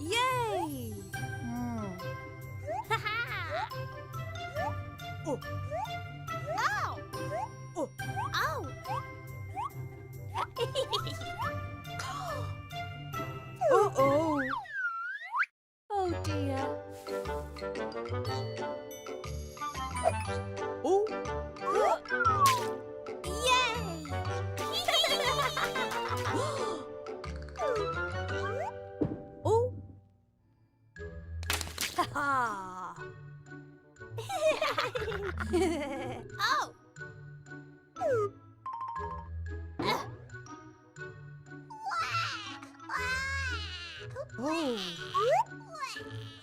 Yay! Uh-oh. Oh dear. Oh. Yay! Oh. Ha-ha. Oh. Oh.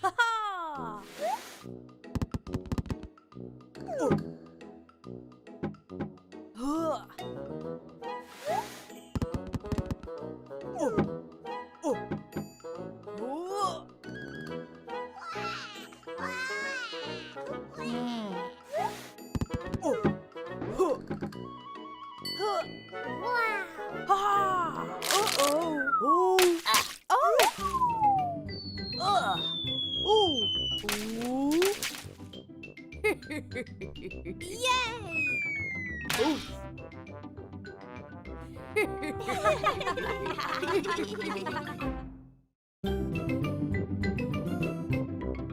Ha-ha. Yay!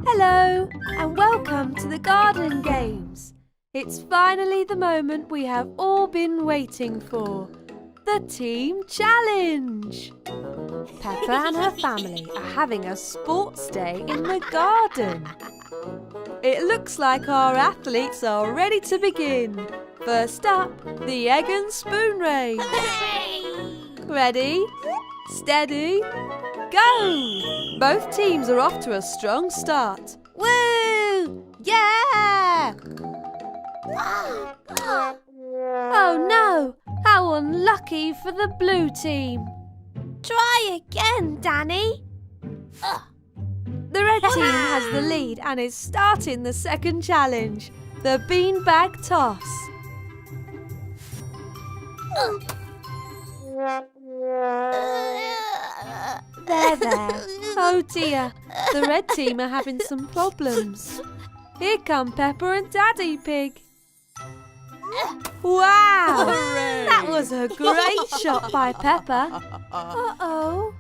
Hello, and welcome to the garden games. It's finally the moment we have all been waiting for. The team challenge. Peppa and her family are having a sports day in the garden. It looks like our athletes are ready to begin. First up, the egg and spoon race. Hooray! Ready, steady, go! Both teams are off to a strong start. Woo! Yeah! Oh no! How unlucky for the blue team. Try again, Danny. The red team has the lead and is starting the second challenge, the beanbag toss. There. Oh dear, the red team are having some problems. Here come Peppa and Daddy Pig. Wow! Hooray! That was a great shot by Peppa. Uh-oh.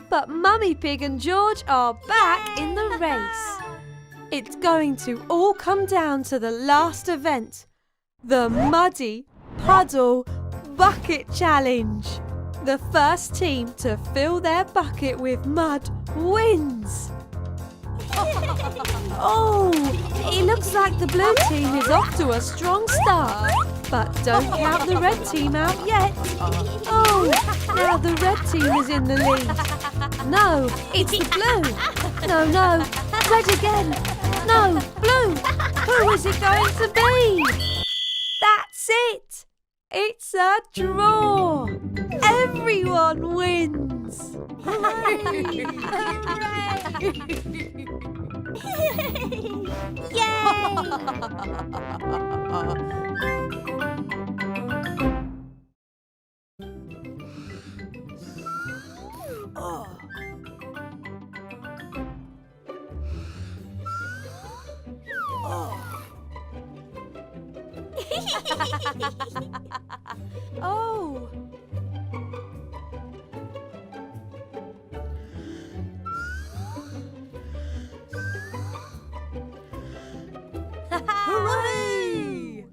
But Mummy Pig and George are back in the race. It's going to all come down to the last event, the Muddy Puddle Bucket Challenge. The first team to fill their bucket with mud wins. Oh, it looks like the blue team is off to a strong start. But don't count the red team out yet. Oh, now the red team is in the lead. No, it's the blue. No, red again. No, blue. Who is it going to be? That's it. It's a draw. Everyone wins. Hooray! Yay! Oh. Hooray!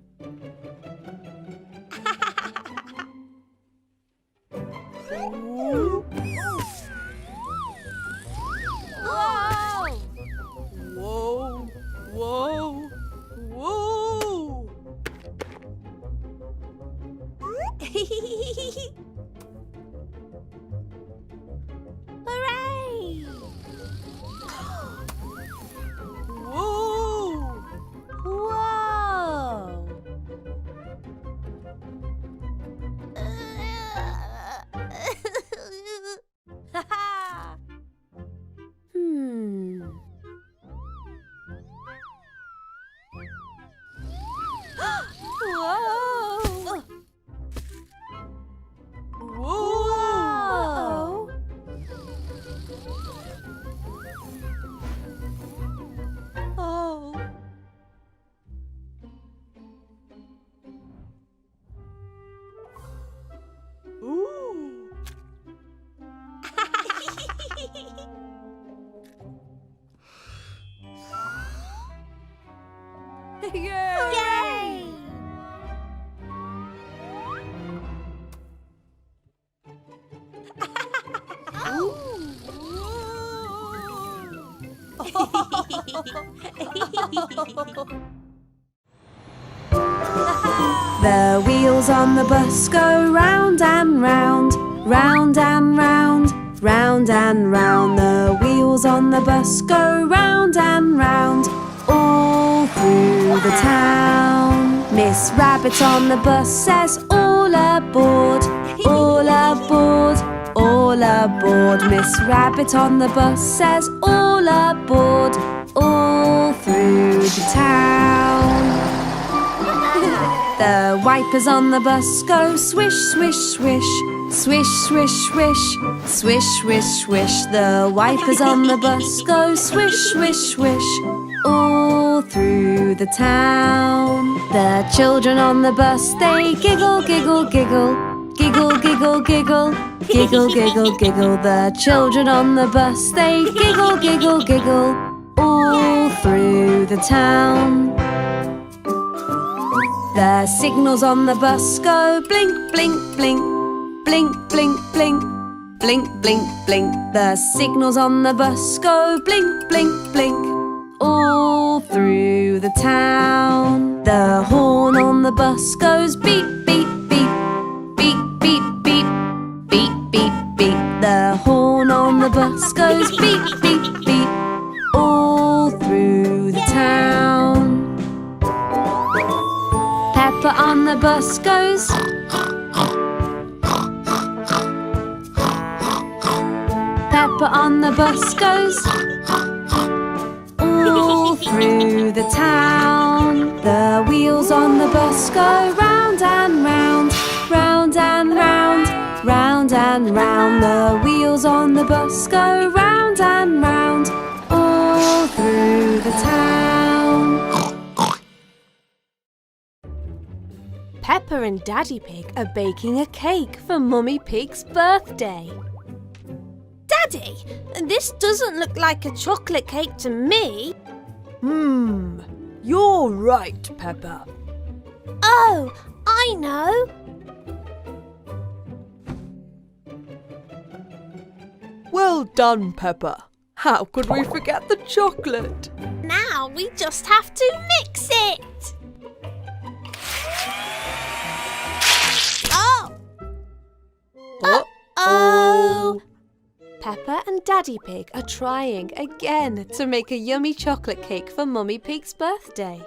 Whoa! Whoa! Whoa! Hooray! Whoa! Whoa! Whoa! Whoa! Oh. Ooh. Yay! The wheels on the bus go round and round, round and round, round and round. The wheels on the bus go round and round, all through the town. Miss Rabbit on the bus says, all aboard, all aboard, all aboard. Miss Rabbit on the bus says, all aboard, all through the town. The wipers on the bus go swish, swish, swish, swish, swish, swish, swish, swish, swish. The wipers on the bus go swish, swish, swish, all through the town. The children on the bus, they giggle, giggle, giggle, giggle, giggle, giggle, giggle, giggle, giggle. The children on the bus, they giggle, giggle, giggle, all through the town. The signals on the bus go blink, blink, blink, blink, blink, blink, blink, blink, blink. The signals on the bus go blink, blink, blink, all through the town. The horn on the bus goes beep, beep, beep, beep, beep, beep, beep, beep, beep. The horn on the bus goes beep, beep, beep, all through the town. Peppa on the bus goes. Peppa on the bus goes. All through the town. The wheels on the bus go round and round, round and round, round and round. The wheels on the bus go round and round, all through the town. Peppa and Daddy Pig are baking a cake for Mummy Pig's birthday. Daddy, this doesn't look like a chocolate cake to me. You're right, Peppa. Oh, I know. Well done, Peppa. How could we forget the chocolate? Now we just have to mix it. Peppa and Daddy Pig are trying again to make a yummy chocolate cake for Mummy Pig's birthday.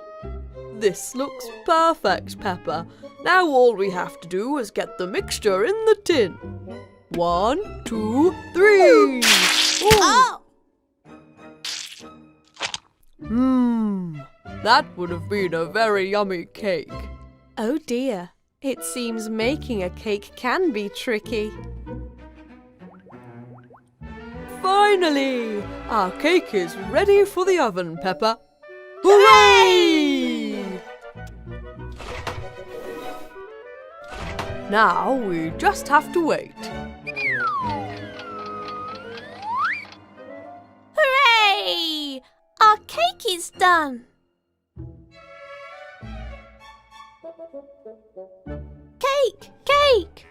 This looks perfect, Peppa. Now all we have to do is get the mixture in the tin. 1, 2, 3. Oh! That would have been a very yummy cake. Oh dear, it seems making a cake can be tricky. Finally! Our cake is ready for the oven, Peppa. Hooray! Now we just have to wait. Hooray! Our cake is done. Cake! Cake!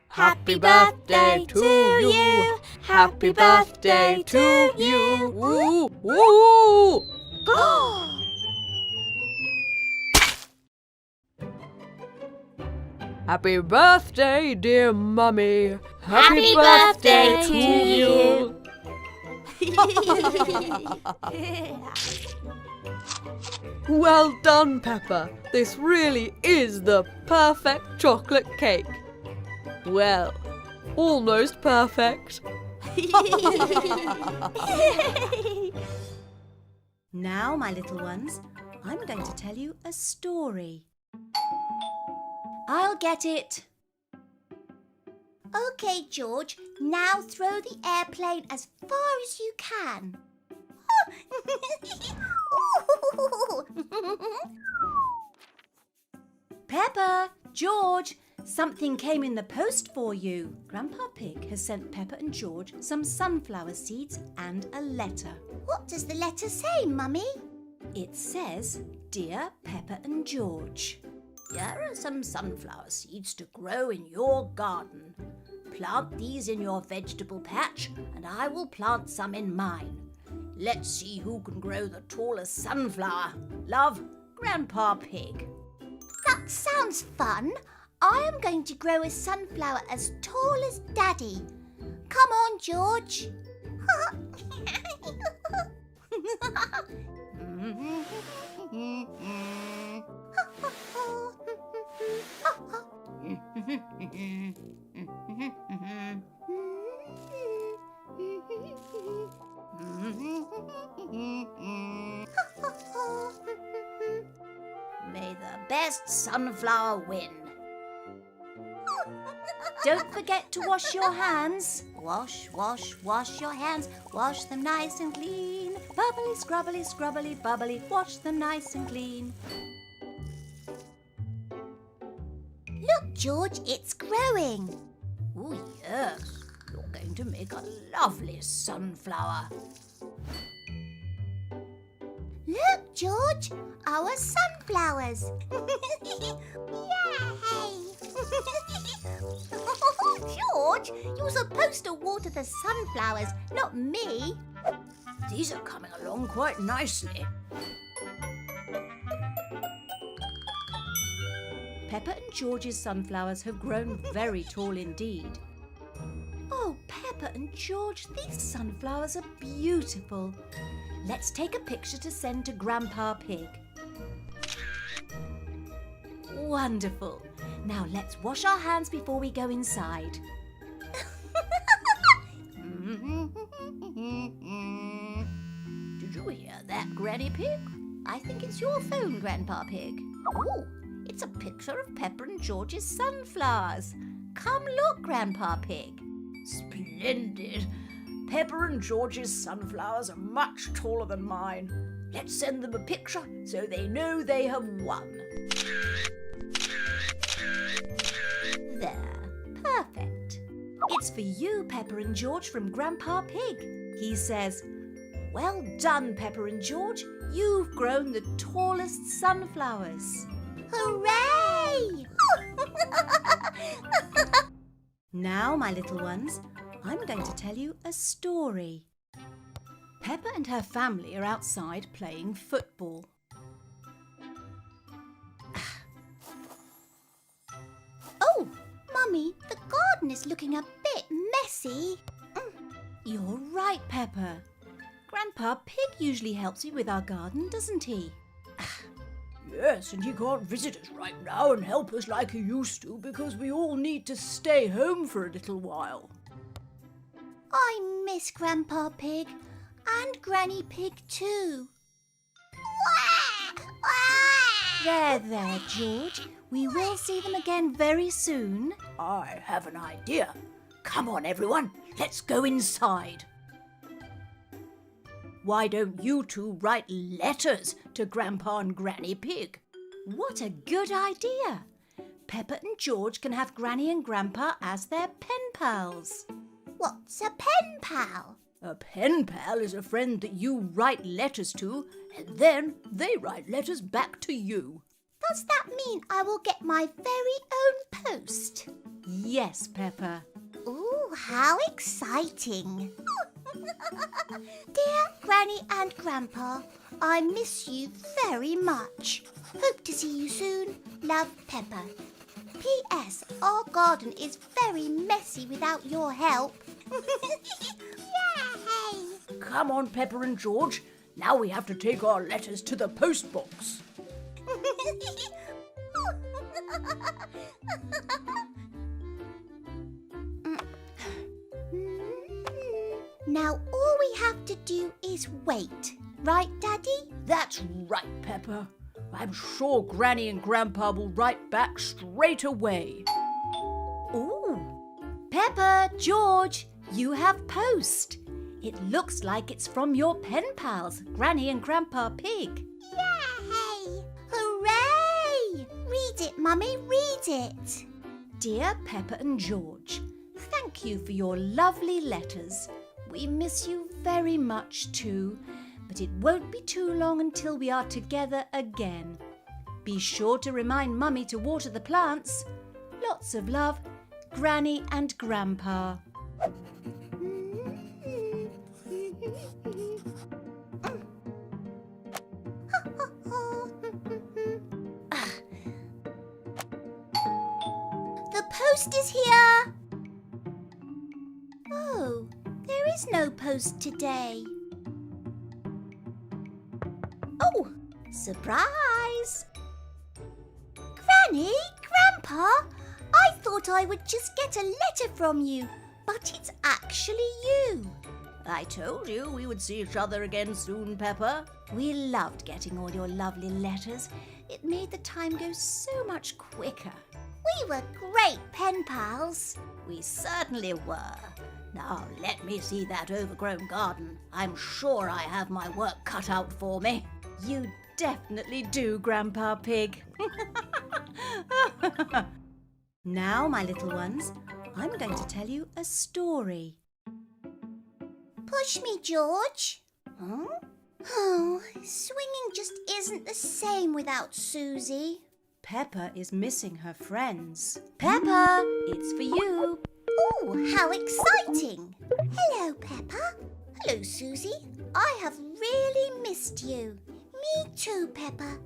Happy birthday to you. Happy birthday to you. Woo! Woo! Happy birthday, dear Mummy. Happy birthday to you. Well done, Peppa. This really is the perfect chocolate cake. Well, almost perfect. Now, my little ones, I'm going to tell you a story. I'll get it. OK, George, now throw the airplane as far as you can. Peppa, George, something came in the post for you. Grandpa Pig has sent Peppa and George some sunflower seeds and a letter. What does the letter say, Mummy? It says, Dear Peppa and George, here are some sunflower seeds to grow in your garden. Plant these in your vegetable patch and I will plant some in mine. Let's see who can grow the tallest sunflower. Love, Grandpa Pig. That sounds fun. I am going to grow a sunflower as tall as Daddy. Come on, George. May the best sunflower win. Don't forget to wash your hands. Wash, wash, wash your hands. Wash them nice and clean. Bubbly, scrubbly, scrubbly, bubbly. Wash them nice and clean. Look, George, it's growing. Oh, yes. You're going to make a lovely sunflower. Look, George, our sunflowers. Yay! George, you're supposed to water the sunflowers, not me. These are coming along quite nicely. Peppa and George's sunflowers have grown very tall indeed. Oh, Peppa and George, these sunflowers are beautiful. Let's take a picture to send to Grandpa Pig. Wonderful. Now let's wash our hands before we go inside. Did you hear that, Granny Pig? I think it's your phone, Grandpa Pig. Oh, it's a picture of Peppa and George's sunflowers. Come look, Grandpa Pig. Splendid. Peppa and George's sunflowers are much taller than mine. Let's send them a picture so they know they have won. There. Perfect. It's for you, Peppa and George, from Grandpa Pig. He says, well done, Peppa and George. You've grown the tallest sunflowers. Hooray! Now, my little ones, I'm going to tell you a story. Peppa and her family are outside playing football. Oh, Mummy, the garden is looking a bit messy. You're right, Peppa. Grandpa Pig usually helps me with our garden, doesn't he? Yes, and he can't visit us right now and help us like he used to because we all need to stay home for a little while. I miss Grandpa Pig and Granny Pig too. There, George. We will see them again very soon. I have an idea. Come on, everyone, let's go inside. Why don't you two write letters to Grandpa and Granny Pig? What a good idea. Peppa and George can have Granny and Grandpa as their pen pals. What's a pen pal? A pen pal is a friend that you write letters to, and then they write letters back to you. Does that mean I will get my very own post? Yes, Peppa. Ooh, how exciting! Dear Granny and Grandpa, I miss you very much. Hope to see you soon. Love, Peppa. P.S. Our garden is very messy without your help. Yay! Come on, Peppa and George. Now we have to take our letters to the post box. Now all we have to do is wait. Right, Daddy? That's right, Peppa. I'm sure Granny and Grandpa will write back straight away. Ooh. Peppa, George, you have post. It looks like it's from your pen pals, Granny and Grandpa Pig. Yay! Hooray! Read it, Mummy, read it. Dear Peppa and George, thank you for your lovely letters. We miss you very much too, but it won't be too long until we are together again. Be sure to remind Mummy to water the plants. Lots of love, Granny and Grandpa. The post is here. Oh, there is no post today. Oh, surprise! Granny, Grandpa, I thought I would just get a letter from you, but it's actually you. I told you we would see each other again soon, Peppa. We loved getting all your lovely letters. It made the time go so much quicker. We were great pen pals. We certainly were. Now let me see that overgrown garden. I'm sure I have my work cut out for me. You definitely do, Grandpa Pig. Now, my little ones, I'm going to tell you a story. Push me, George. Huh? Oh, swinging just isn't the same without Susie. Peppa is missing her friends. Peppa, it's for you. Oh, how exciting! Hello, Peppa. Hello, Susie. I have really missed you. Me too, Peppa.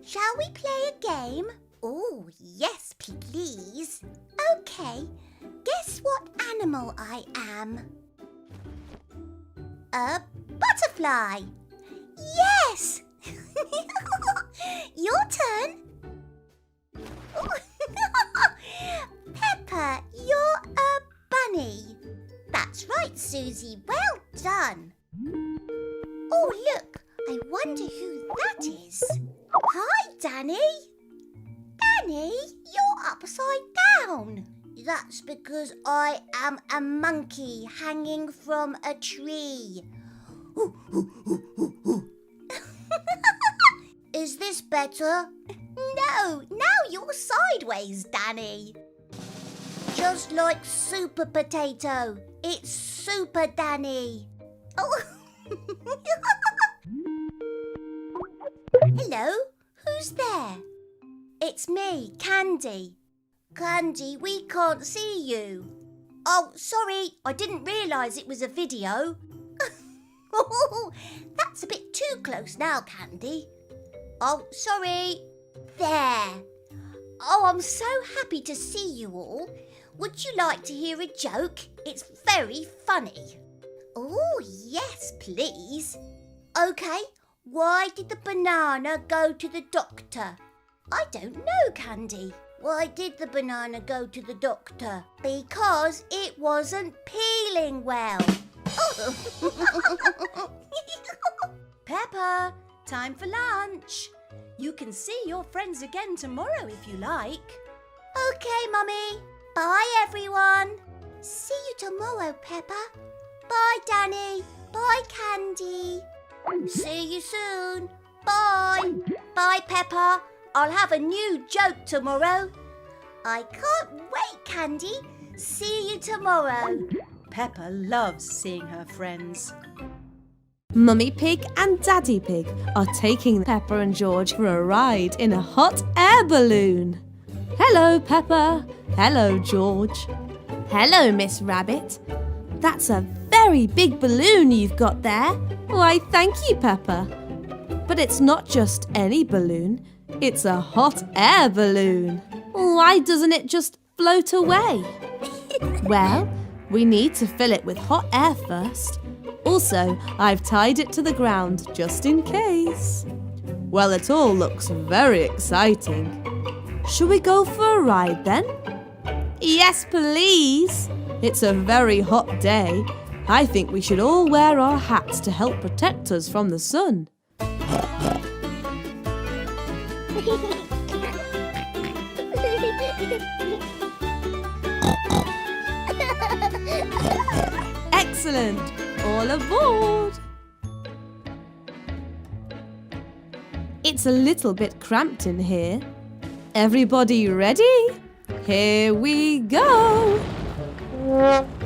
Shall we play a game? Oh, yes, please. Okay, guess what animal I am? A butterfly. Yes! Your turn. Peppa, you're a bunny. That's right, Susie. Well done. Oh, look. I wonder who that is. Hi, Danny. Danny, you're upside down. That's because I am a monkey hanging from a tree. Is this better? No, now you're sideways, Danny. Just like Super Potato. It's Super Danny. Oh. Hello, who's there? It's me, Candy. Candy, we can't see you. Oh, sorry, I didn't realise it was a video. Oh, that's a bit too close now, Candy. Oh, sorry. There. Oh, I'm so happy to see you all. Would you like to hear a joke? It's very funny. Oh, yes, please. OK, why did the banana go to the doctor? I don't know, Candy. Why did the banana go to the doctor? Because it wasn't peeling well. Peppa, time for lunch. You can see your friends again tomorrow if you like. OK, Mummy. Bye, everyone. See you tomorrow, Peppa. Bye, Danny. Bye, Candy. See you soon. Bye. Bye, Peppa. I'll have a new joke tomorrow. I can't wait, Candy. See you tomorrow. Peppa loves seeing her friends. Mummy Pig and Daddy Pig are taking Peppa and George for a ride in a hot air balloon. Hello, Peppa. Hello, George. Hello, Miss Rabbit. That's a very big balloon you've got there. Why, thank you, Peppa. But it's not just any balloon. It's a hot air balloon. Why doesn't it just float away? Well, we need to fill it with hot air first. Also, I've tied it to the ground just in case. Well, it all looks very exciting. Shall we go for a ride then? Yes, please. It's a very hot day. I think we should all wear our hats to help protect us from the sun. Excellent! All aboard! It's a little bit cramped in here. Everybody ready? Here we go!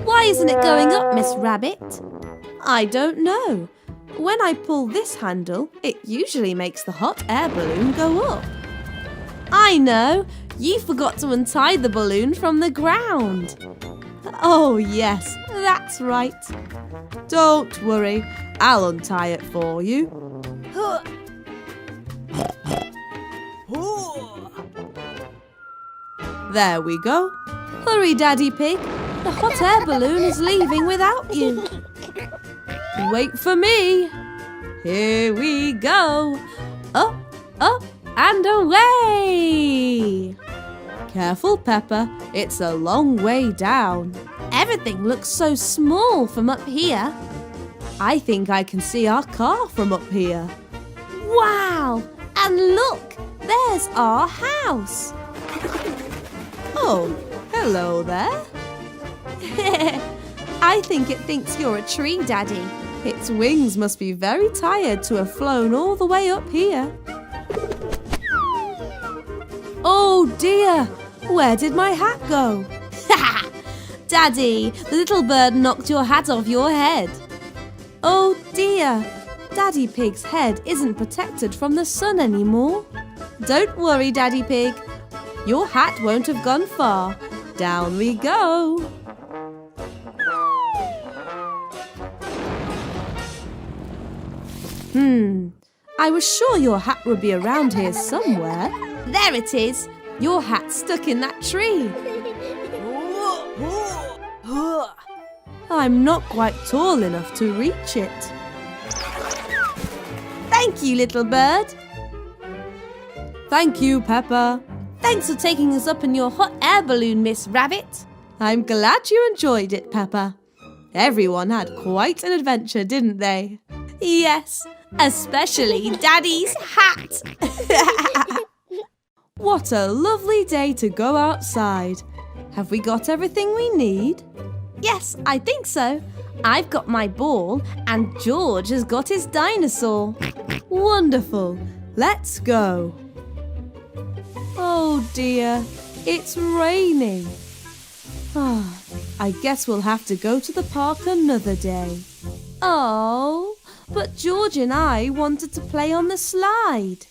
Why isn't it going up, Miss Rabbit? I don't know. When I pull this handle, it usually makes the hot air balloon go up. I know! You forgot to untie the balloon from the ground. Oh yes, that's right. Don't worry, I'll untie it for you. There we go. Hurry, Daddy Pig. The hot air balloon is leaving without you. Wait for me. Here we go. Up, up, and away. Careful, Peppa. It's a long way down. Everything looks so small from up here. I think I can see our car from up here. Wow! And look, there's our house. Oh, hello there. I think it thinks you're a tree, Daddy. Its wings must be very tired to have flown all the way up here. Oh dear, where did my hat go? Daddy, the little bird knocked your hat off your head. Oh dear, Daddy Pig's head isn't protected from the sun anymore. Don't worry, Daddy Pig. Your hat won't have gone far. Down we go. I was sure your hat would be around here somewhere. There it is. Your hat's stuck in that tree. I'm not quite tall enough to reach it. Thank you, little bird. Thank you, Peppa. Thanks for taking us up in your hot air balloon, Miss Rabbit. I'm glad you enjoyed it, Peppa. Everyone had quite an adventure, didn't they? Yes, especially Daddy's hat. What a lovely day to go outside. Have we got everything we need? Yes, I think so. I've got my ball and George has got his dinosaur. Wonderful. Let's go. Oh dear, it's raining. I guess we'll have to go to the park another day. Oh, but George and I wanted to play on the slide.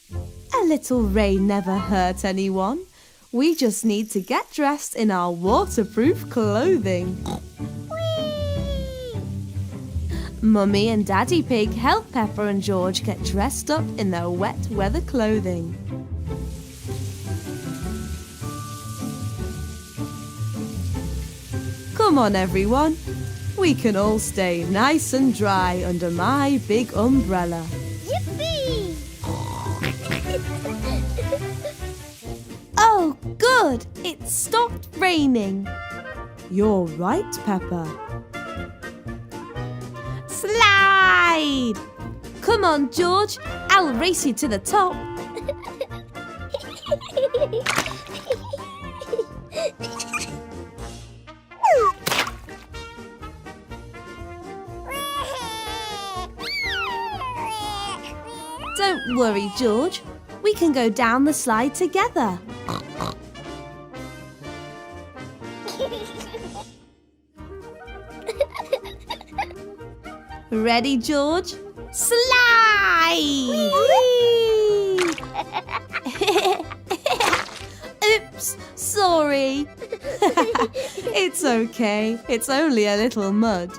A little rain never hurt anyone. We just need to get dressed in our waterproof clothing. Mummy and Daddy Pig help Peppa and George get dressed up in their wet weather clothing. Come on, everyone. we can all stay nice and dry under my big umbrella. Yippee! Oh, good! It stopped raining. You're right, Peppa. Slide! Come on, George. I'll race you to the top. Don't worry, George. We can go down the slide together. Ready, George? Slide! Oops, sorry. It's okay. It's only a little mud.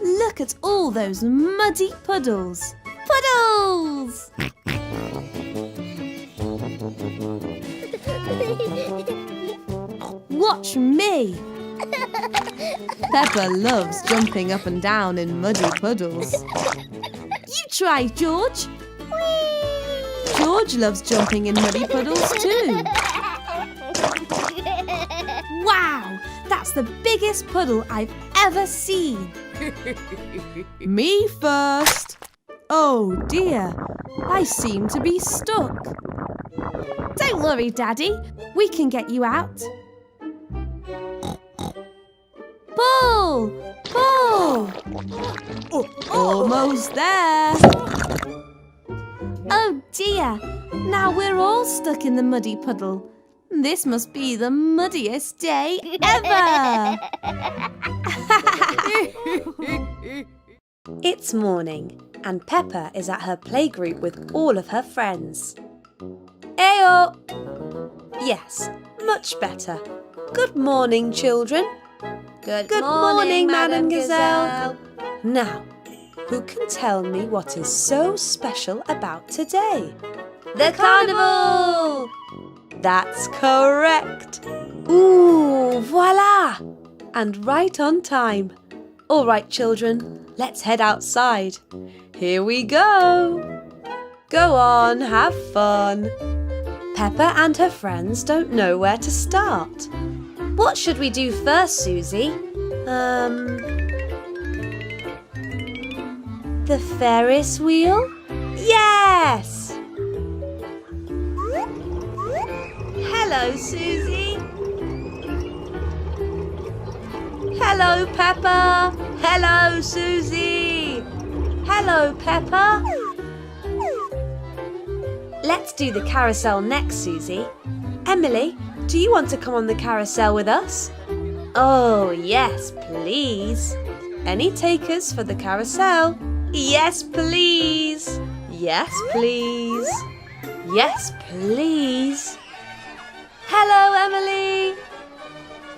Look at all those muddy puddles. Puddles! Watch me! Peppa loves jumping up and down in muddy puddles. You try, George. George loves jumping in muddy puddles too. Wow, that's the biggest puddle I've ever seen. Me first. Oh dear, I seem to be stuck. Don't worry, Daddy. We can get you out. Pull! Pull! Almost there. Oh dear, now we're all stuck in the muddy puddle. This must be the muddiest day ever. It's morning, and Peppa is at her playgroup with all of her friends. Ayo! Yes, much better. Good morning, children. Good morning, Madam Gazelle. Now, who can tell me what is so special about today? The carnival! That's correct. Ooh, voila! And right on time. All right, children, let's head outside. Here we go. Go on, have fun. Peppa and her friends don't know where to start. What should we do first, Susie? The Ferris wheel? Yes! Hello, Susie. Hello, Peppa. Hello, Susie. Hello, Peppa. Let's do the carousel next, Susie. Emily, do you want to come on the carousel with us? Oh, yes, please. Any takers for the carousel? Yes, please. Yes, please. Yes, please. Hello, Emily.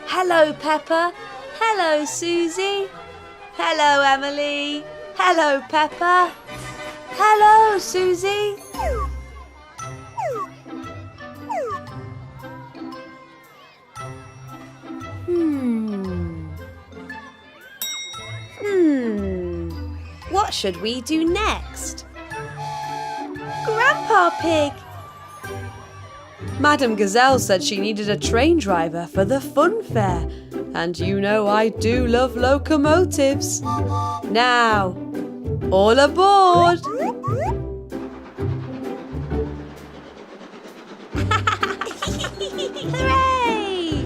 Hello, Peppa. Hello, Susie. Hello, Emily. Hello, Peppa. Hello, Susie. What should we do next? Grandpa Pig! Madam Gazelle said she needed a train driver for the fun fair, and you know I do love locomotives. Now, all aboard! Hooray!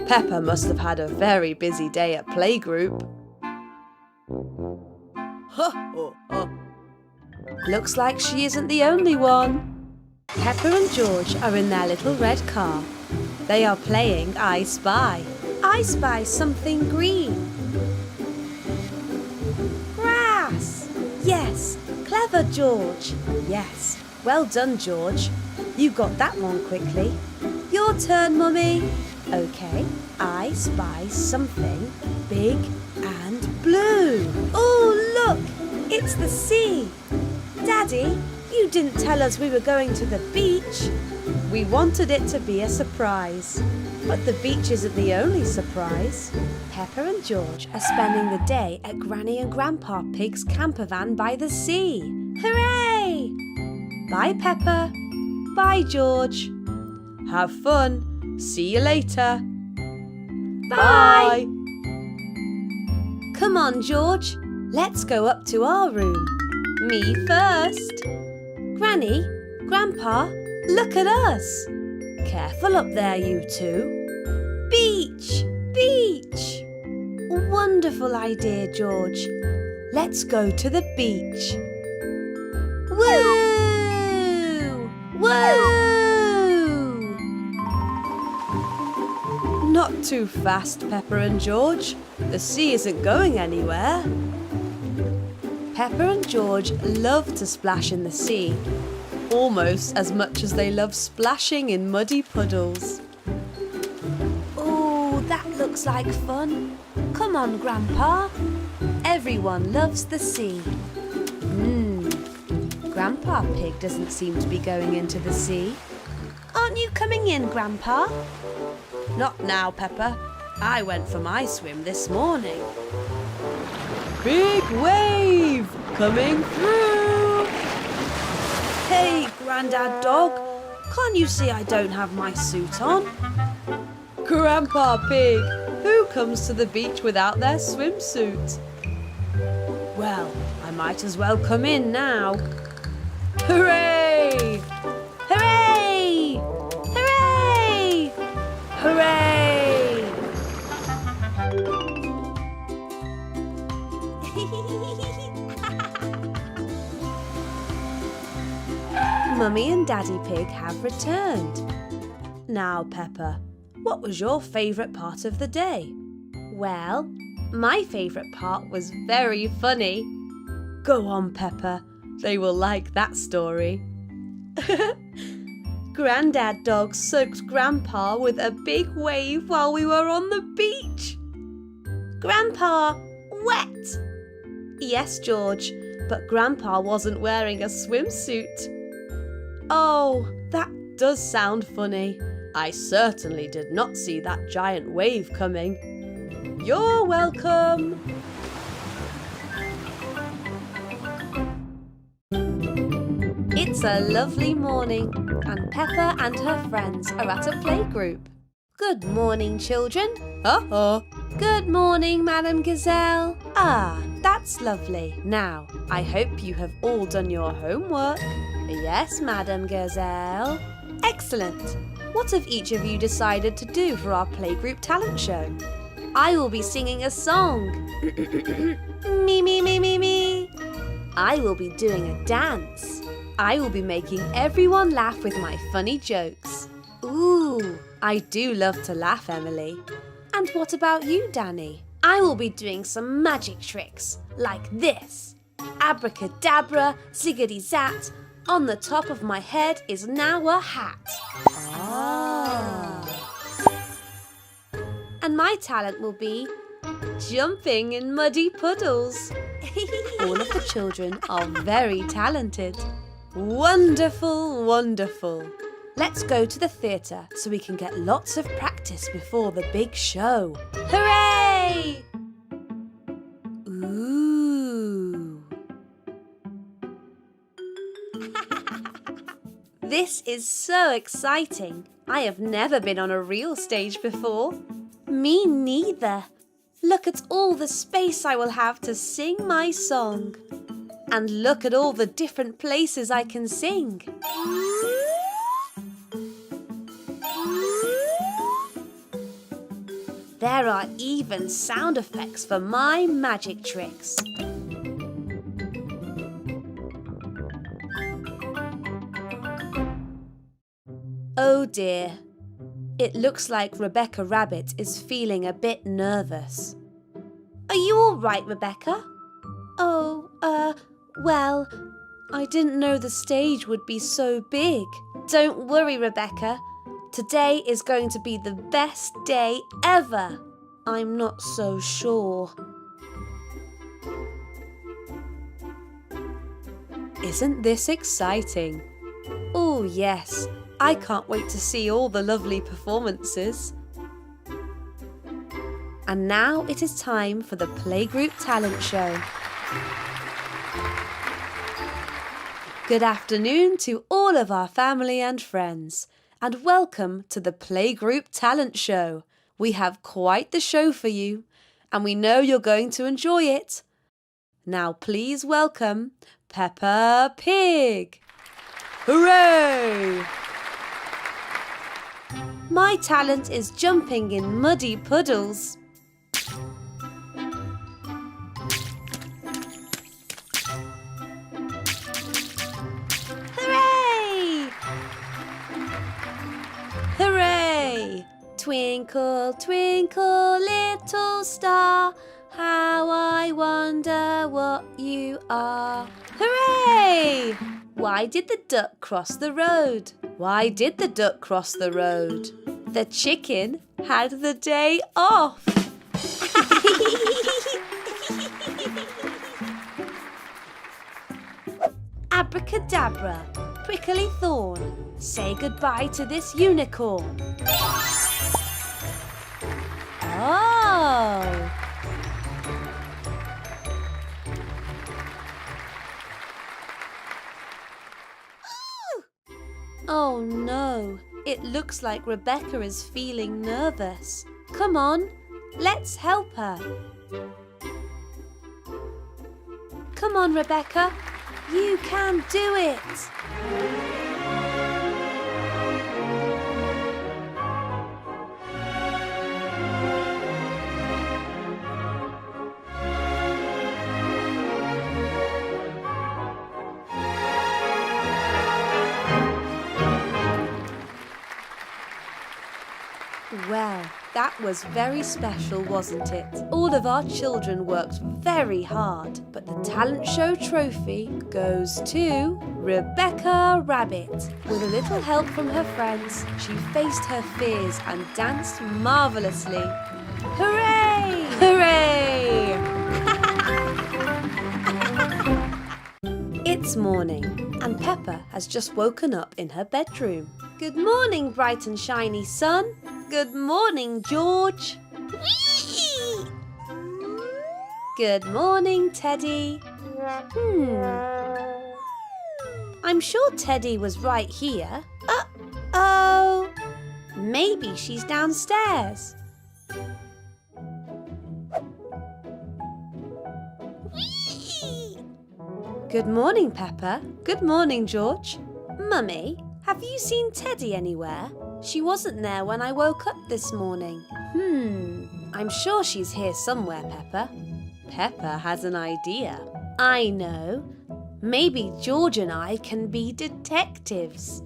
Peppa must have had a very busy day at playgroup. Looks like she isn't the only one. Peppa and George are in their little red car. They are playing I Spy. I spy something green. Grass! Yes, clever George. Yes, well done, George. You got that one quickly. Your turn, Mummy. Okay, I spy something big and blue. Oh, look! It's the sea. Daddy, You didn't tell us we were going to the beach. We wanted it to be a surprise. But the beach isn't the only surprise. Peppa and George are spending the day at Granny and Grandpa Pig's campervan by the sea. Hooray! Bye, Peppa. Bye, George. Have fun. See you later. Bye. Come on, George. Let's go up to our room. Me first. Granny, Grandpa, look at us. Careful up there, you two. Beach! Beach! Wonderful idea, George. Let's go to the beach. Woo! Woo! Not too fast, Peppa and George. The sea isn't going anywhere. Peppa and George love to splash in the sea, almost as much as they love splashing in muddy puddles. Oh, that looks like fun. Come on, Grandpa. Everyone loves the sea. Grandpa Pig doesn't seem to be going into the sea. Aren't you coming in, Grandpa? Not now, Peppa. I went for my swim this morning. Big wave coming through. Hey, Grandad Dog, can't you see I don't have my suit on? Grandpa Pig, who comes to the beach without their swimsuit? Well, I might as well come in now. Hooray! Hooray! Hooray! Hooray! Mummy and Daddy Pig have returned. Now, Peppa, what was your favourite part of the day? Well, my favourite part was very funny. Go on, Peppa. They will like that story. Grandad Dog soaked Grandpa with a big wave while we were on the beach. Grandpa, wet! Yes, George, but Grandpa wasn't wearing a swimsuit. Oh, that does sound funny. I certainly did not see that giant wave coming. You're welcome. It's a lovely morning, and Peppa and her friends are at a playgroup. Good morning, children. Uh-oh. Good morning, Madam Gazelle. Ah, that's lovely. Now, I hope you have all done your homework. Yes, Madam Gazelle. Excellent. What have each of you decided to do for our playgroup talent show? I will be singing a song. Me, me, me, me, me. I will be doing a dance. I will be making everyone laugh with my funny jokes. Ooh, I do love to laugh, Emily. And what about you, Danny? I will be doing some magic tricks, like this. Abracadabra, ziggity-zat. On the top of my head is now a hat. Ah. And my talent will be jumping in muddy puddles. All of the children are very talented. Wonderful, wonderful. Let's go to the theatre so we can get lots of practice before the big show. Hooray! Ooh. This is so exciting. I have never been on a real stage before. Me neither. Look at all the space I will have to sing my song. And look at all the different places I can sing. There are even sound effects for my magic tricks. Oh dear. It looks like Rebecca Rabbit is feeling a bit nervous. Are you all right, Rebecca? Oh, well, I didn't know the stage would be so big. Don't worry, Rebecca. Today is going to be the best day ever. I'm not so sure. Isn't this exciting? Oh yes, I can't wait to see all the lovely performances. And now it is time for the Playgroup Talent Show. Good afternoon to all of our family and friends, and welcome to the Playgroup Talent Show. We have quite the show for you, and we know you're going to enjoy it. Now please welcome Peppa Pig. Hooray! My talent is jumping in muddy puddles. Hooray! Hooray! Twinkle, twinkle, little star, how I wonder what you are. Hooray! Why did the duck cross the road? Why did the duck cross the road? The chicken had the day off. Abracadabra, prickly thorn, say goodbye to this unicorn. Oh! Oh no, it looks like Rebecca is feeling nervous. Come on, let's help her. Come on, Rebecca, you can do it. Well, that was very special, wasn't it? All of our children worked very hard, but the talent show trophy goes to Rebecca Rabbit. With a little help from her friends, she faced her fears and danced marvelously. Hooray! Hooray! It's morning, and Peppa has just woken up in her bedroom. Good morning, bright and shiny sun. Good morning, George. Whee! Good morning, Teddy. I'm sure Teddy was right here. Uh-oh. Maybe she's downstairs. Whee! Good morning, Peppa. Good morning, George. Mummy, have you seen Teddy anywhere? She wasn't there when I woke up this morning. I'm sure she's here somewhere, Peppa. Peppa has an idea. I know. Maybe George and I can be detectives.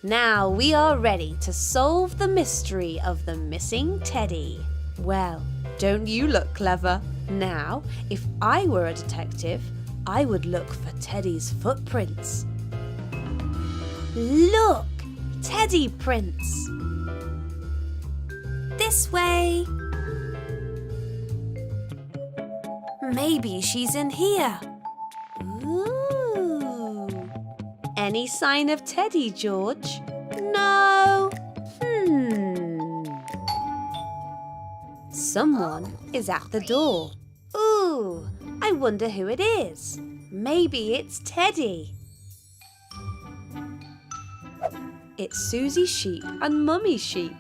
Now we are ready to solve the mystery of the missing Teddy. Well, don't you look clever? Now, if I were a detective, I would look for Teddy's footprints. Look! Teddy prints! This way! Maybe she's in here. Ooh! Any sign of Teddy, George? No! Someone is at the door. Ooh! I wonder who it is. Maybe it's Teddy. It's Susie Sheep and Mummy Sheep.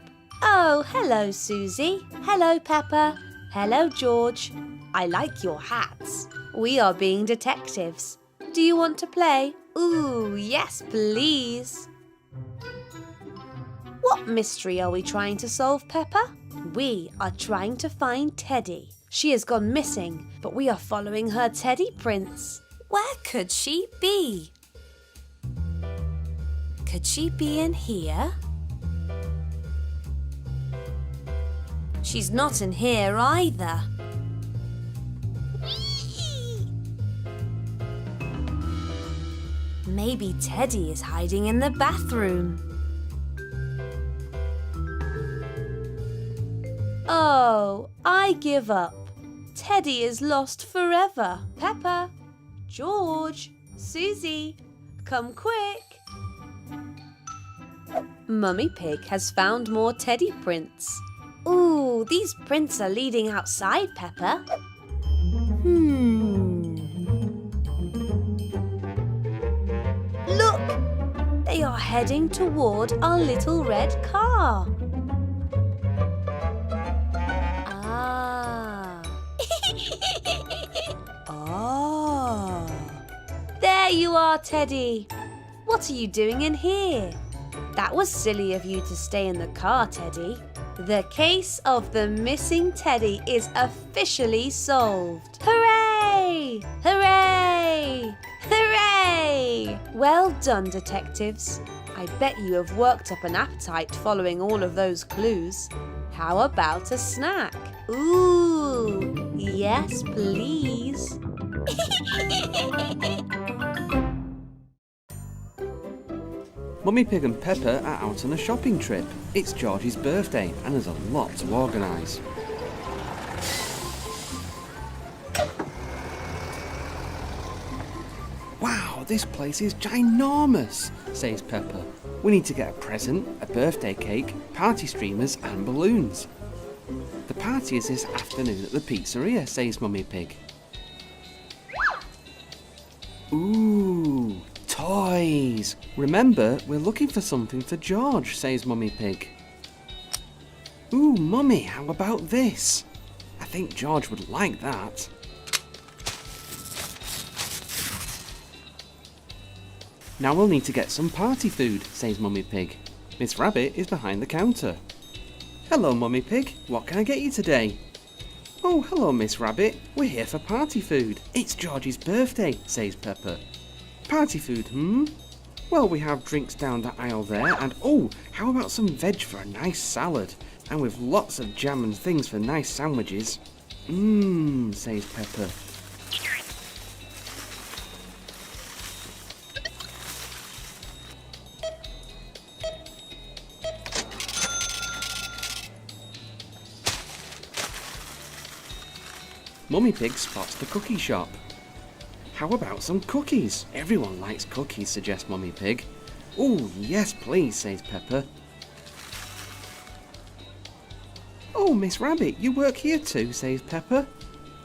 Oh, hello, Susie. Hello, Peppa. Hello, George. I like your hats. We are being detectives. Do you want to play? Ooh, yes, please. What mystery are we trying to solve, Peppa? We are trying to find Teddy. She has gone missing, but we are following her Teddy prints. Where could she be? Could she be in here? She's not in here either. Maybe Teddy is hiding in the bathroom. Oh, I give up. Teddy is lost forever. Peppa, George, Susie, come quick. Mummy Pig has found more teddy prints. Ooh, these prints are leading outside, Peppa. Look! They are heading toward our little red car. There you are, Teddy. What are you doing in here? That was silly of you to stay in the car, Teddy. The case of the missing Teddy is officially solved. Hooray! Hooray! Hooray! Well done, detectives. I bet you have worked up an appetite following all of those clues. How about a snack? Ooh, yes, please. Mummy Pig and Peppa are out on a shopping trip. It's George's birthday and there's a lot to organise. Wow, this place is ginormous, says Peppa. We need to get a present, a birthday cake, party streamers and balloons. The party is this afternoon at the pizzeria, says Mummy Pig. Ooh, toys! Remember, we're looking for something for George, says Mummy Pig. Ooh, Mummy, how about this? I think George would like that. Now we'll need to get some party food, says Mummy Pig. Miss Rabbit is behind the counter. Hello, Mummy Pig. What can I get you today? Oh, hello, Miss Rabbit. We're here for party food. It's George's birthday, says Peppa. Party food, Well, we have drinks down that aisle there, and oh, how about some veg for a nice salad? And with lots of jam and things for nice sandwiches. Says Peppa. Mummy Pig spots the cookie shop. How about some cookies? Everyone likes cookies, suggests Mummy Pig. Oh, yes please, says Peppa. Oh, Miss Rabbit, you work here too, says Peppa.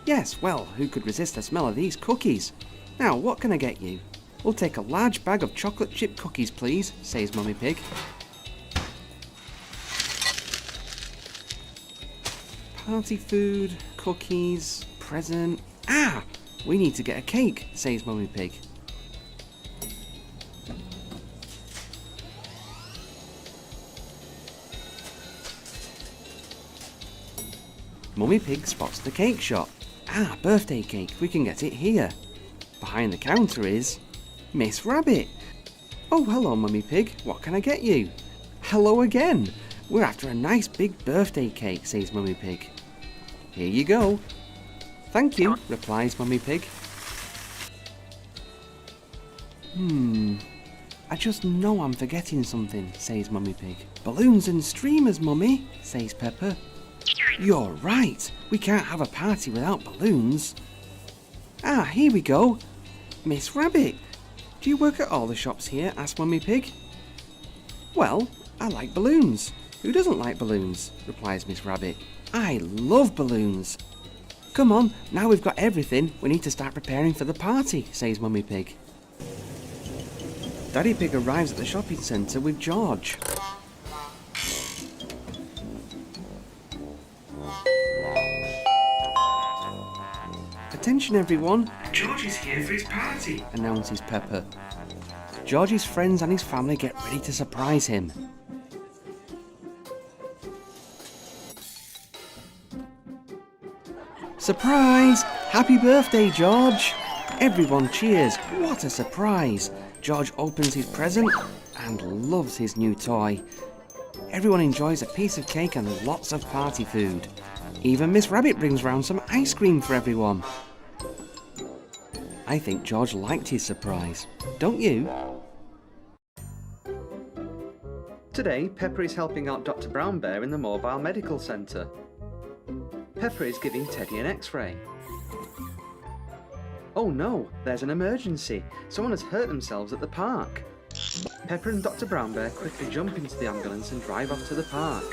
Yes, well, who could resist the smell of these cookies? Now, what can I get you? We'll take a large bag of chocolate chip cookies, please, says Mummy Pig. Party food, cookies, present. Ah! We need to get a cake, says Mummy Pig. Mummy Pig spots the cake shop. Ah, birthday cake, we can get it here. Behind the counter is Miss Rabbit. Oh, hello, Mummy Pig. What can I get you? Hello again. We're after a nice big birthday cake, says Mummy Pig. Here you go. Thank you, replies Mummy Pig. I just know I'm forgetting something, says Mummy Pig. Balloons and streamers, Mummy, says Peppa. You're right. We can't have a party without balloons. Ah, here we go. Miss Rabbit, do you work at all the shops here? Asks Mummy Pig. Well, I like balloons. Who doesn't like balloons? Replies Miss Rabbit. I love balloons. Come on, now we've got everything, we need to start preparing for the party, says Mummy Pig. Daddy Pig arrives at the shopping centre with George. Attention everyone, George is here for his party, announces Peppa. George's friends and his family get ready to surprise him. Surprise! Happy birthday, George! Everyone cheers. What a surprise! George opens his present and loves his new toy. Everyone enjoys a piece of cake and lots of party food. Even Miss Rabbit brings round some ice cream for everyone. I think George liked his surprise. Don't you? Today, Peppa is helping out Dr. Brown Bear in the mobile medical centre. Peppa is giving Teddy an X-ray. Oh no, there's an emergency. Someone has hurt themselves at the park. Peppa and Dr. Brown Bear quickly jump into the ambulance and drive off to the park.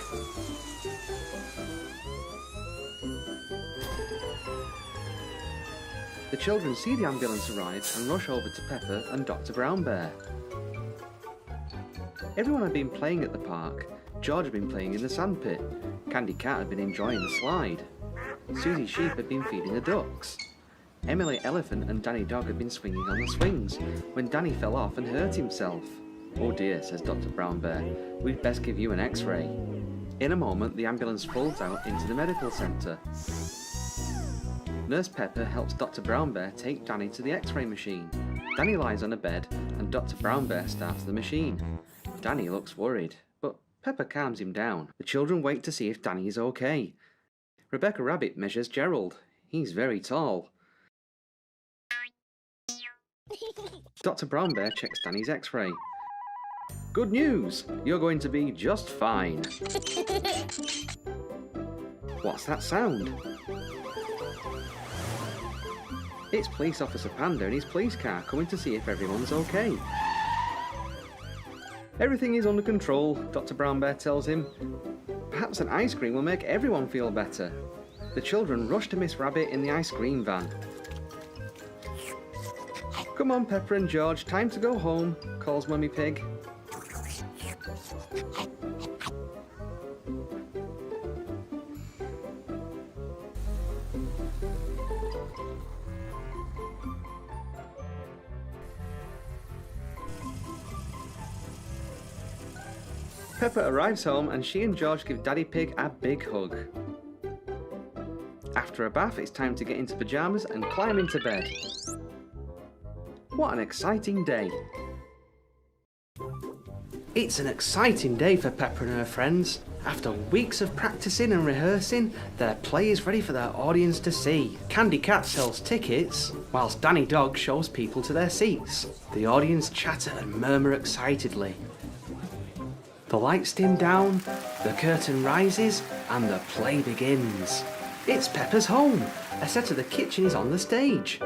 The children see the ambulance arrive and rush over to Peppa and Dr. Brown Bear. Everyone had been playing at the park. George had been playing in the sandpit. Candy Cat had been enjoying the slide. Susie Sheep had been feeding the ducks. Emily Elephant and Danny Dog had been swinging on the swings when Danny fell off and hurt himself. Oh dear, says Dr. Brown Bear, we'd best give you an X-ray. In a moment, the ambulance folds out into the medical centre. Nurse Peppa helps Dr. Brown Bear take Danny to the X-ray machine. Danny lies on a bed and Dr. Brown Bear starts the machine. Danny looks worried, but Peppa calms him down. The children wait to see if Danny is okay. Rebecca Rabbit measures Gerald. He's very tall. Dr. Brown Bear checks Danny's X-ray. Good news! You're going to be just fine. What's that sound? It's Police Officer Panda and his police car coming to see if everyone's okay. Everything is under control, Dr. Brown Bear tells him. Perhaps an ice cream will make everyone feel better. The children rush to Miss Rabbit in the ice cream van. Come on, Peppa and George, time to go home, calls Mummy Pig. Peppa arrives home and she and George give Daddy Pig a big hug. After a bath, it's time to get into pyjamas and climb into bed. What an exciting day! It's an exciting day for Peppa and her friends. After weeks of practicing and rehearsing, their play is ready for their audience to see. Candy Cat sells tickets, whilst Danny Dog shows people to their seats. The audience chatter and murmur excitedly. The lights dim down, the curtain rises, and the play begins. It's Peppa's home. A set of the kitchen is on the stage.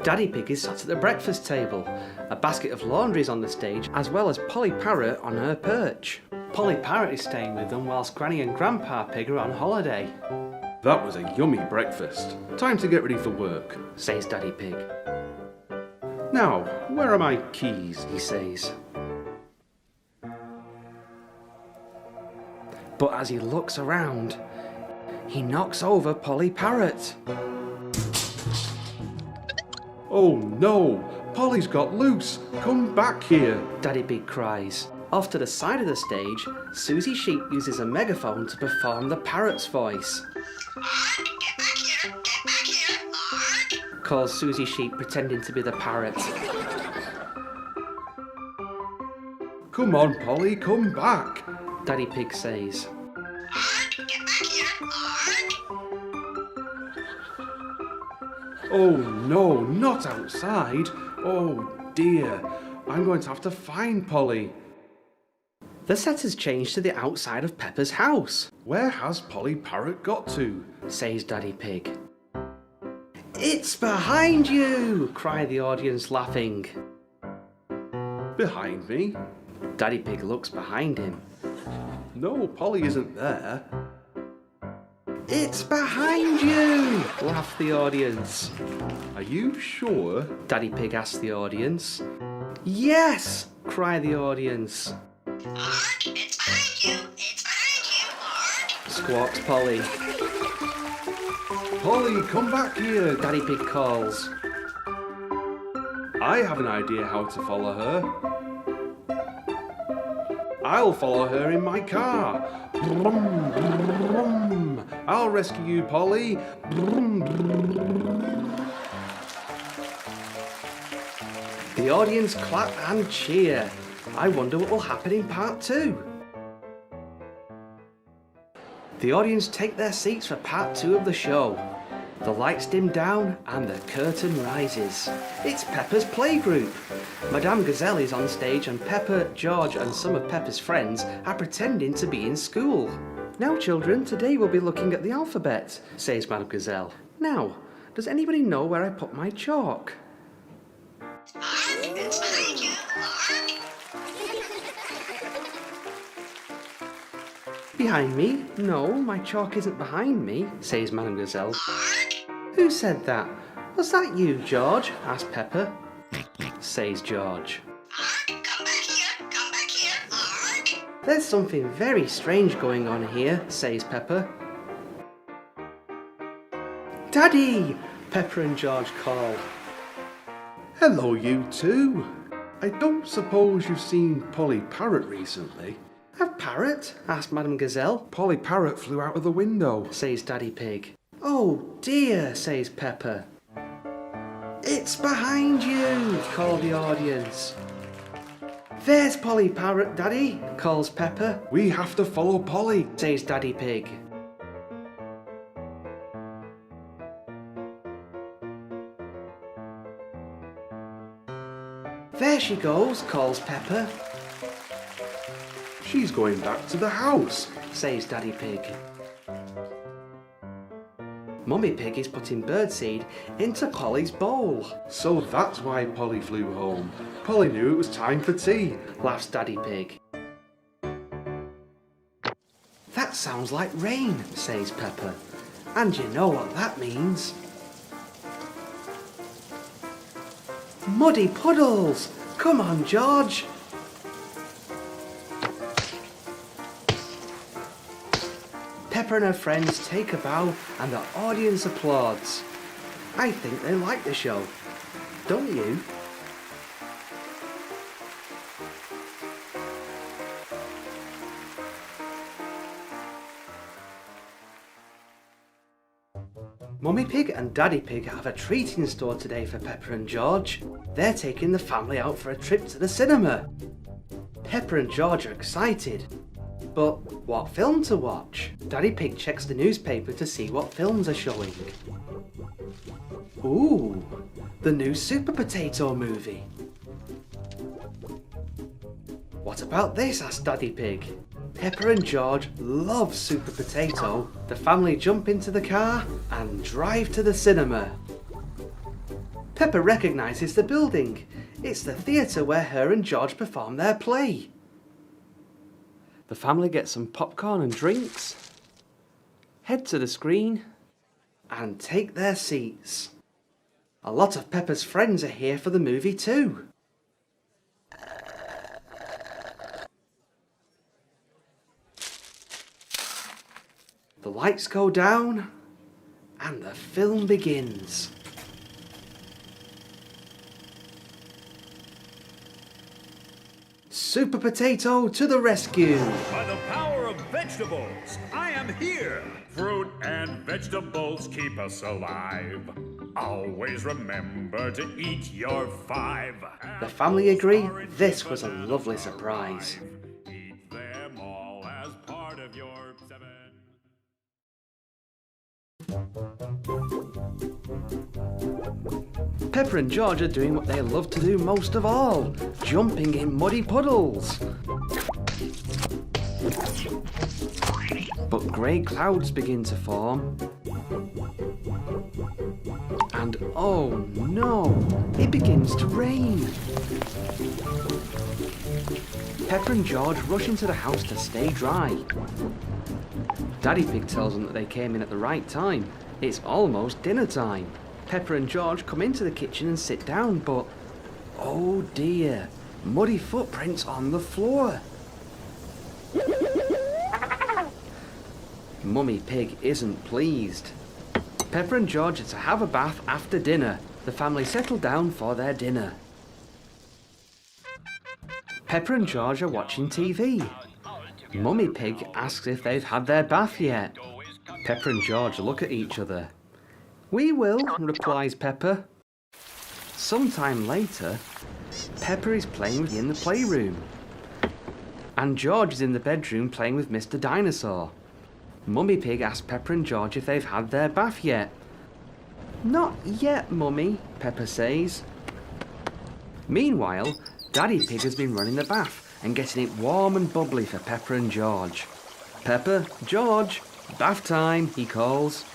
Daddy Pig is sat at the breakfast table. A basket of laundry is on the stage, as well as Polly Parrot on her perch. Polly Parrot is staying with them whilst Granny and Grandpa Pig are on holiday. That was a yummy breakfast. Time to get ready for work, says Daddy Pig. Now, where are my keys? He says. But as he looks around, he knocks over Polly Parrot. Oh no! Polly's got loose! Come back here! Daddy Pig cries. Off to the side of the stage, Susie Sheep uses a megaphone to perform the parrot's voice. Calls Susie Sheep pretending to be the parrot. Come on, Polly, come back! Daddy Pig says. Oh no, not outside! Oh dear, I'm going to have to find Polly. The set has changed to the outside of Peppa's house. Where has Polly Parrot got to? Says Daddy Pig. It's behind you! Cry the audience laughing. Behind me? Daddy Pig looks behind him. No, Polly isn't there. It's behind you! Laugh the audience. Are you sure? Daddy Pig asks the audience. Yes! Cry the audience. Ark, it's behind you! It's behind you, Ark! Squawks Polly. Polly, come back here! Daddy Pig calls. I have an idea how to follow her. I'll follow her in my car. Brum, brum. I'll rescue you, Polly. Brum, brum. The audience clap and cheer. I wonder what will happen in part 2. The audience take their seats for part 2 of the show. The lights dim down and the curtain rises. It's Peppa's playgroup. Madame Gazelle is on stage and Peppa, George and some of Peppa's friends are pretending to be in school. Now children, today we'll be looking at the alphabet, says Madame Gazelle. Now, does anybody know where I put my chalk? Behind me? No, my chalk isn't behind me, says Madame Gazelle. Who said that? Was that you, George? asked Peppa. Says George. Come back here. There's something very strange going on here, says Peppa. Daddy! Peppa and George call. Hello, you two. I don't suppose you've seen Polly Parrot recently? A parrot? asked Madame Gazelle. Polly Parrot flew out of the window, Says Daddy Pig. Oh dear, says Peppa. It's behind you, called the audience. There's Polly Parrot, Daddy, calls Peppa. We have to follow Polly, Says Daddy Pig. There she goes, calls Peppa. She's going back to the house, Says Daddy Pig. Mummy Pig is putting birdseed into Polly's bowl. So that's why Polly flew home. Polly knew it was time for tea, Laughs Daddy Pig. That sounds like rain, says Peppa. And you know what that means. Muddy puddles! Come on, George! Peppa and her friends take a bow and the audience applauds. I think they like the show. Don't you? Mummy Pig and Daddy Pig have a treat in store today for Peppa and George. They're taking the family out for a trip to the cinema. Peppa and George are excited. But what film to watch? Daddy Pig checks the newspaper to see what films are showing. Ooh, the new Super Potato movie. What about this? Asked Daddy Pig. Peppa and George love Super Potato. The family jump into the car and drive to the cinema. Peppa recognises the building. It's the theatre where her and George perform their play. The family get some popcorn and drinks, head to the screen, and take their seats. A lot of Peppa's friends are here for the movie too. The lights go down, and the film begins. Super Potato to the rescue! By the power of vegetables, I am here! Fruit and vegetables keep us alive. Always remember to eat your 5. The family agree this was a lovely surprise. Eat them all as part of your 7. Peppa and George are doing what they love to do most of all, jumping in muddy puddles. But grey clouds begin to form. And oh no, it begins to rain. Peppa and George rush into the house to stay dry. Daddy Pig tells them that they came in at the right time. It's almost dinner time. Peppa and George come into the kitchen and sit down, but oh dear, muddy footprints on the floor. Mummy Pig isn't pleased. Peppa and George are to have a bath after dinner. The family settle down for their dinner. Peppa and George are watching TV. Mummy Pig asks if they've had their bath yet. Peppa and George look at each other. We will, replies Peppa. Sometime later, Peppa is playing in the playroom. And George is in the bedroom playing with Mr. Dinosaur. Mummy Pig asks Peppa and George if they've had their bath yet. Not yet, Mummy, Peppa says. Meanwhile, Daddy Pig has been running the bath and getting it warm and bubbly for Peppa and George. Peppa, George, bath time, he calls.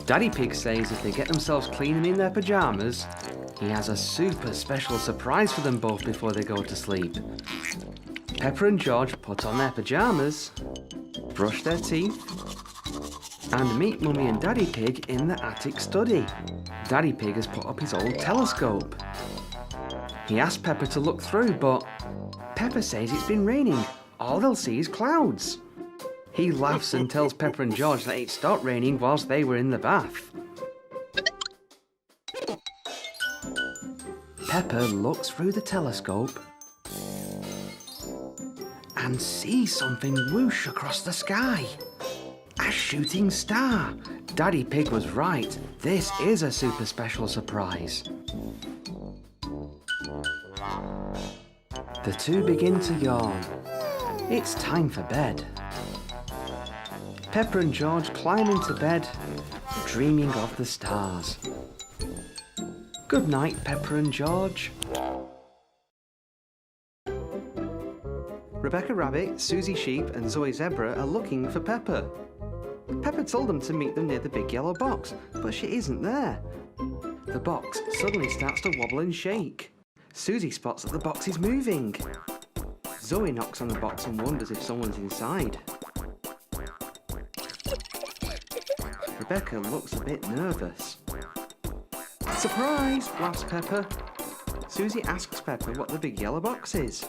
Daddy Pig says if they get themselves clean and in their pyjamas, he has a super special surprise for them both before they go to sleep. Peppa and George put on their pyjamas, brush their teeth, and meet Mummy and Daddy Pig in the attic study. Daddy Pig has put up his old telescope. He asked Peppa to look through, but Peppa says it's been raining. All they'll see is clouds. He laughs and tells Peppa and George that it stopped raining whilst they were in the bath. Peppa looks through the telescope and sees something whoosh across the sky. A shooting star. Daddy Pig was right. This is a super special surprise. The two begin to yawn. It's time for bed. Peppa and George climb into bed, dreaming of the stars. Good night, Peppa and George. Rebecca Rabbit, Susie Sheep and Zoe Zebra are looking for Peppa. Peppa told them to meet them near the big yellow box, but she isn't there. The box suddenly starts to wobble and shake. Susie spots that the box is moving. Zoe knocks on the box and wonders if someone's inside. Rebecca looks a bit nervous. Surprise! Laughs Peppa. Susie asks Peppa what the big yellow box is.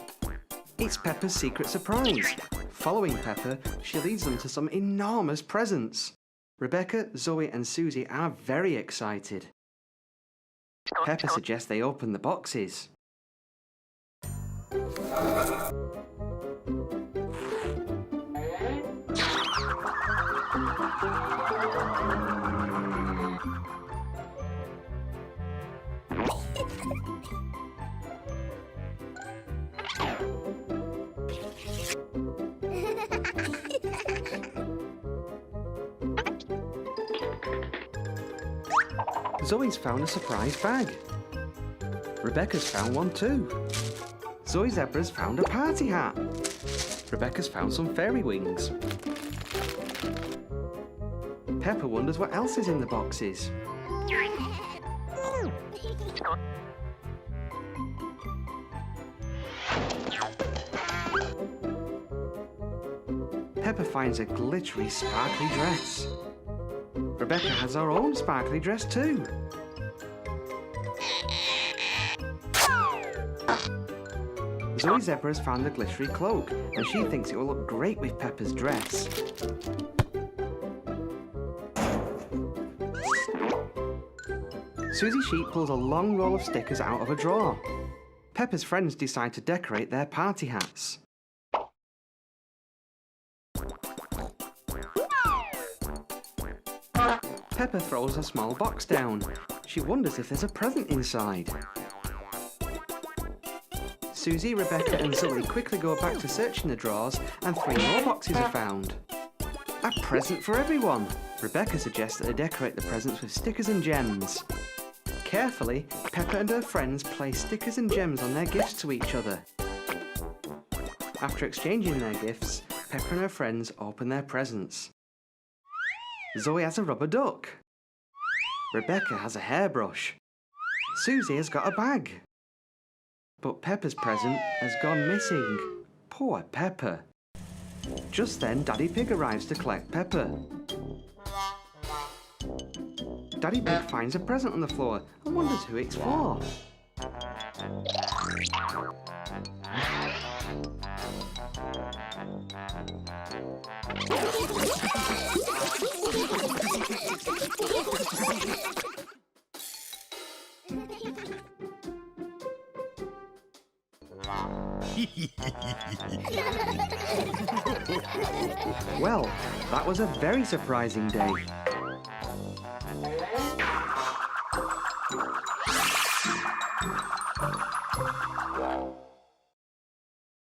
It's Peppa's secret surprise. Following Peppa, she leads them to some enormous presents. Rebecca, Zoe and Susie are very excited. Peppa suggests they open the boxes. Zoe's found a surprise bag. Rebecca's found one too. Zoe Zebra's found a party hat. Rebecca's found some fairy wings. Peppa wonders what else is in the boxes. Peppa finds a glittery, sparkly dress. Rebecca has her own sparkly dress too. Zoe Zebra has found a glittery cloak and she thinks it will look great with Peppa's dress. Susie Sheep pulls a long roll of stickers out of a drawer. Peppa's friends decide to decorate their party hats. Peppa throws a small box down. She wonders if there's a present inside. Susie, Rebecca and Zoe quickly go back to searching the drawers and 3 more boxes are found. A present for everyone! Rebecca suggests that they decorate the presents with stickers and gems. Carefully, Peppa and her friends place stickers and gems on their gifts to each other. After exchanging their gifts, Peppa and her friends open their presents. Zoe has a rubber duck. Rebecca has a hairbrush. Susie has got a bag. But Peppa's present has gone missing. Poor Peppa. Just then, Daddy Pig arrives to collect Peppa. Daddy Pig finds a present on the floor and wonders who it's for. Well, that was a very surprising day.